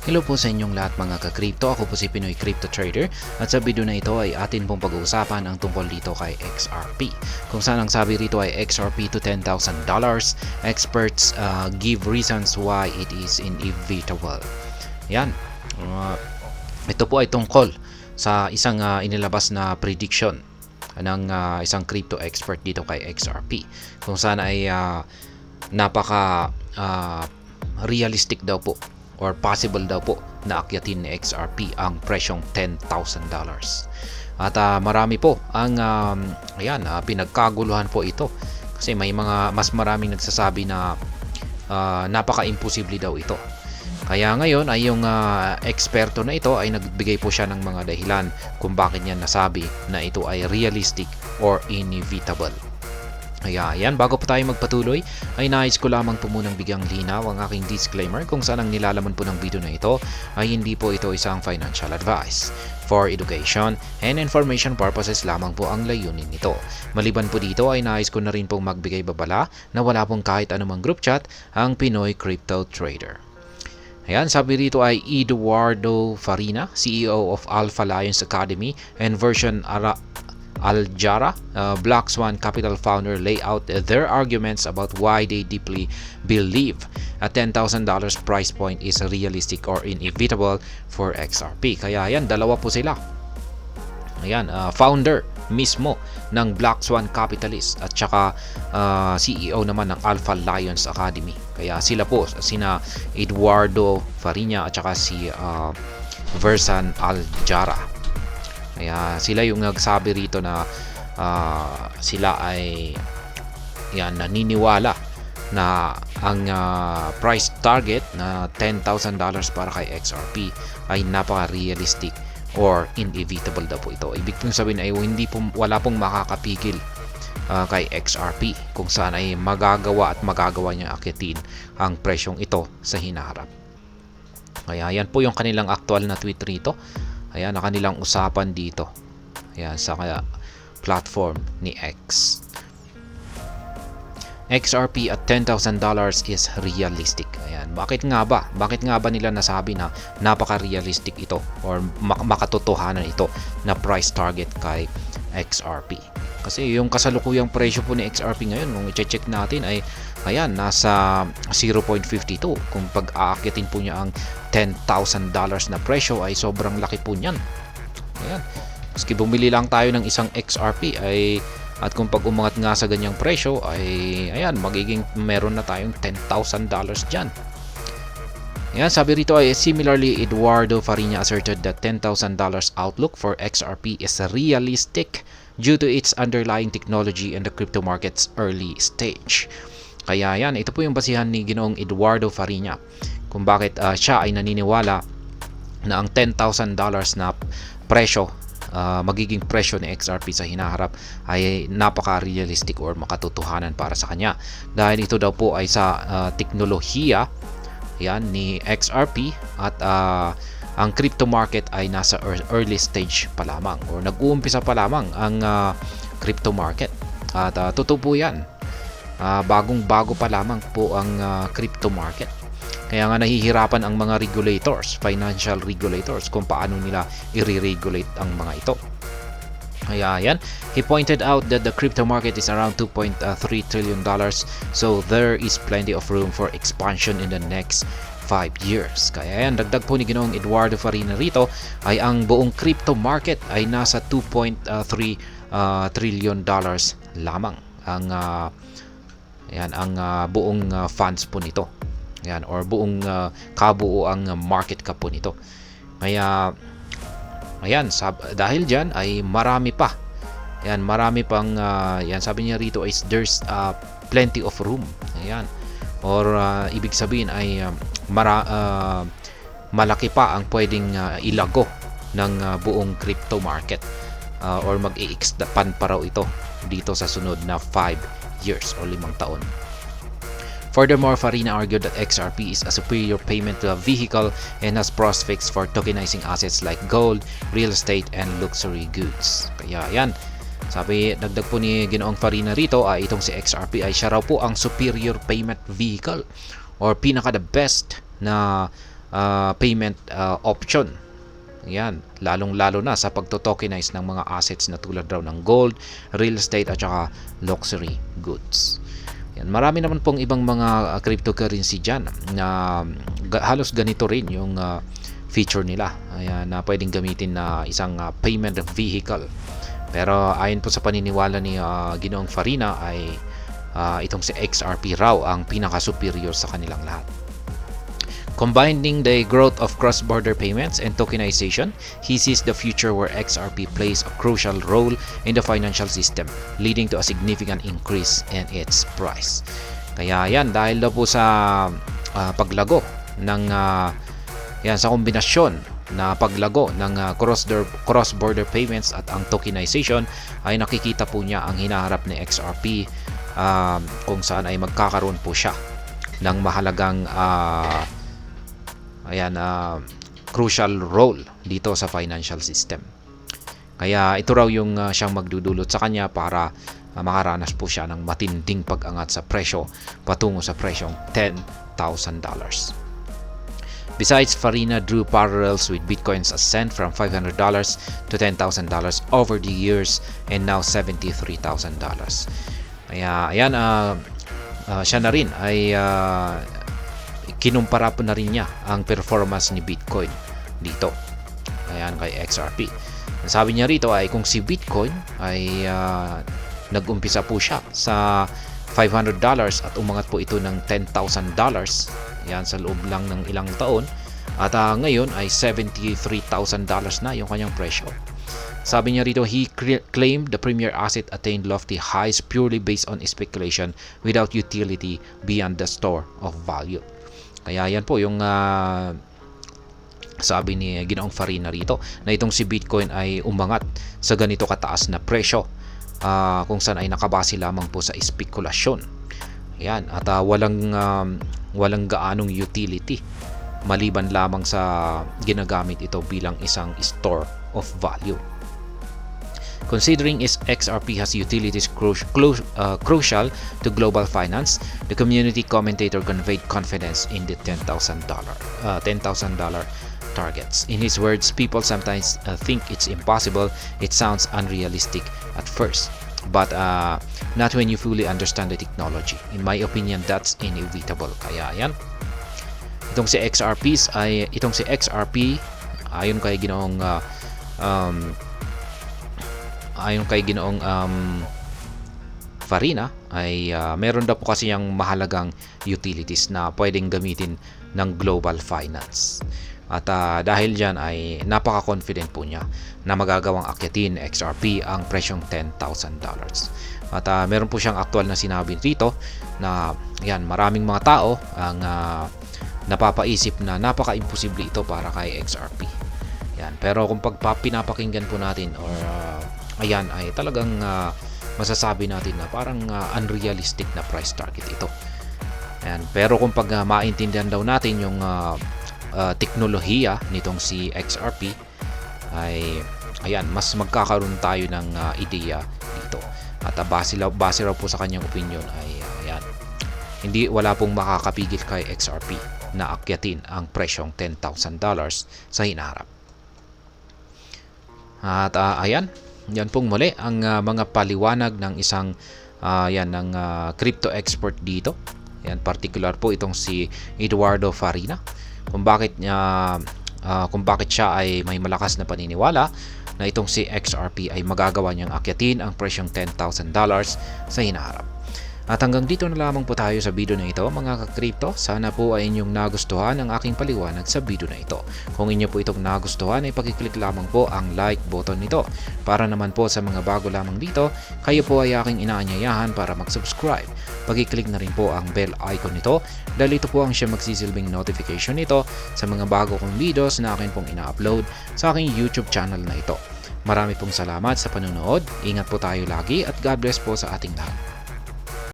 Hello po sa inyong lahat mga ka-crypto. Ako po si Pinoy Crypto Trader at sa video na ito ay atin pong pag-uusapan ang tungkol dito kay XRP. Kung saan ang sabi rito ay XRP to $10,000. Experts give reasons why it is inevitable. Yan. Ito po ay tungkol sa isang inilabas na prediction ng isang crypto expert dito kay XRP. Kung saan ay napaka realistic daw po or possible daw po na akyatin ni XRP ang presyong $10,000. At marami po ang pinagkaguluhan po ito kasi may mga mas maraming nagsasabi na napaka-imposible daw ito. Kaya ngayon ay yung eksperto na ito ay nagbigay po siya ng mga dahilan kung bakit niya nasabi na ito ay realistic or inevitable. Kaya yan, bago pa tayo magpatuloy ay nais ko lamang po munang bigyang linaw ang aking disclaimer kung saan ang nilalaman po ng video na ito ay hindi po ito isang financial advice. For education and information purposes lamang po ang layunin nito. Maliban po dito ay nais ko na rin pong magbigay babala na wala pong kahit anumang group chat ang Pinoy Crypto Trader. Ayan, sabi rito ay Eduardo Farina, CEO of Alpha Lions Academy and version Aljara, Black Swan Capital founder, lay out their arguments about why they deeply believe a $10,000 price point is realistic or inevitable for XRP. Kaya yan, dalawa po sila. Ayan, founder mismo ng Black Swan Capitalist at saka CEO naman ng Alpha Lions Academy. Kaya sila po, sina Eduardo Farina at saka si Versan Aljara. Kaya sila yung nagsabi rito na sila ay naniniwala na ang price target na $10,000 para kay XRP ay napaka-realistic or inevitable daw po ito. Ibig kong sabihin ay wala pong makakapigil kay XRP kung saan ay magagawa niya akyatin ang presyong ito sa hinaharap. Kaya yan po yung kanilang actual na tweet rito. Ayan, na kanilang usapan dito. Ayan, sa platform ni X. XRP at $10,000 is realistic. Ayan, bakit nga ba? Bakit nga ba nila nasabi na napaka-realistic ito or makatotohanan ito na price target kay XRP? Kasi yung kasalukuyang presyo po ni XRP ngayon, kung i-check natin ay ayan, nasa 0.52. Kung pag-aakyatin po niya ang $10,000 na presyo ay sobrang laki po niyan. Ayan. Maski bumili lang tayo ng isang XRP ay at kung pag umangat nga sa ganyang presyo ay ayan, magiging meron na tayong $10,000 diyan. Ayan, sabi rito ay similarly Eduardo Farina asserted that $10,000 outlook for XRP is realistic due to its underlying technology and the crypto market's early stage. Kaya yan, ito po yung basihan ni Ginoong Eduardo Farina kung bakit siya ay naniniwala na ang $10,000 na presyo, magiging presyo ni XRP sa hinaharap ay napaka-realistic or makatotohanan para sa kanya. Dahil ito daw po ay sa teknolohiya yan, ni XRP at ang crypto market ay nasa early stage pa lamang or nag-uumpisa pa lamang ang crypto market. At totoo po yan. Bagong-bago pa lamang po ang crypto market. Kaya nga nahihirapan ang mga regulators, financial regulators, kung paano nila i-regulate ang mga ito. Kaya yan, he pointed out that the crypto market is around $2.3 trillion, so there is plenty of room for expansion in the next 5 years. Kaya yan, dagdag po ni Ginoong Eduardo Farina rito ay ang buong crypto market ay nasa $2.3 trillion lamang ang buong funds po nito. Yan, or buong kabuuang market cap po nito. Kaya ayan, dahil diyan ay marami pa. Yan, marami pang yan, sabi niya rito is there's plenty of room. Ayan. Or ibig sabihin ay malaki pa ang pwedeng ilago ng buong crypto market or mag-i-expand pa raw ito dito sa sunod na 5 years o 5 taon. Furthermore, Farina argued that XRP is a superior payment vehicle and has prospects for tokenizing assets like gold, real estate, and luxury goods. Kaya yan, sabi, dagdag po ni Ginoong Farina rito, itong si XRP ay siya raw po ang superior payment vehicle or pinaka the best na payment option. Yan, lalong-lalo na sa pagto-tokenize ng mga assets na tulad raw ng gold, real estate at saka luxury goods. Yan, marami naman pong ibang mga cryptocurrency dyan na halos ganito rin yung feature nila. Ayan, na pwedeng gamitin na isang payment vehicle. Pero ayon po sa paniniwala ni Ginoong Farina ay itong si XRP raw ang pinaka-superior sa kanilang lahat. Combining the growth of cross-border payments and tokenization, he sees the future where XRP plays a crucial role in the financial system, leading to a significant increase in its price. Kaya yan, dahil daw po sa paglago ng yan, sa kombinasyon na paglago ng cross-border payments at ang tokenization, ay nakikita po niya ang hinaharap ni XRP kung saan ay magkakaroon po siya ng mahalagang crucial role dito sa financial system. Kaya ito raw yung siyang magdudulot sa kanya para makaranas po siya ng matinding pag-angat sa presyo patungo sa presyong $10,000. Besides, Farina drew parallels with Bitcoin's ascent from $500 to $10,000 over the years and now $73,000. Kaya ayan, siya na rin ay kinumpara po na rin niya ang performance ni Bitcoin dito. Ayan, kay XRP. Sabi niya rito ay kung si Bitcoin ay nag-umpisa po siya sa $500 at umangat po ito ng $10,000 yan sa loob lang ng ilang taon at ngayon ay $73,000 na yung kanyang presyo. Sabi niya rito, he claimed the premier asset attained lofty highs purely based on speculation without utility beyond the store of value. Kaya yan po yung sabi ni Ginoong Farina rito na itong si Bitcoin ay umangat sa ganito kataas na presyo kung saan ay nakabase lamang po sa spekulasyon. Yan, at walang gaanong utility maliban lamang sa ginagamit ito bilang isang store of value. Considering XRP has utilities crucial to global finance, the community commentator conveyed confidence in the $10,000 targets. In his words, people sometimes think it's impossible. It sounds unrealistic at first, but not when you fully understand the technology. In my opinion, that's inevitable. Kaya yan. Itong si XRP ayon kay Ginoong Farina ay meron daw po kasi yung mahalagang utilities na pwedeng gamitin ng global finance. At dahil dyan ay napaka-confident po niya na magagawang akyatin XRP ang presyong $10,000. At meron po siyang aktual na sinabi dito na yan, maraming mga tao ang napapaisip na napaka-imposible ito para kay XRP. Yan, pero kung pinapakinggan po natin or ayan ay talagang masasabi natin na parang unrealistic na price target ito. Yan, pero kung maintindihan daw natin yung teknolohiya nitong si XRP ay ayan, mas magkakaroon tayo ng ideya dito. At base raw po sa kanyang opinion ay ayan, wala pong makakapigil kay XRP na akyatin ang presyong $10,000 sa hinaharap. At ayan, yan pong muli ang mga paliwanag ng isang ng crypto expert dito. Yan, particular po itong si Eduardo Farina kung bakit siya ay may malakas na paniniwala na itong si XRP ay magagawa niyang akyatin ang presyong $10,000 sa hinaharap. At hanggang dito na lamang po tayo sa video na ito mga ka-crypto. Sana po ay inyong nagustuhan ang aking paliwanag sa video na ito. Kung inyo po itong nagustuhan ay pakiclick lamang po ang like button nito. Para naman po sa mga bago lamang dito, kayo po ay aking inaanyayahan para mag-subscribe. Pakiclick na rin po ang bell icon nito dahil ito po ang siya magsisilbing notification nito sa mga bago kong videos na akin pong ina-upload sa aking YouTube channel na ito. Marami pong salamat sa panonood. Ingat po tayo lagi at God bless po sa ating lahat.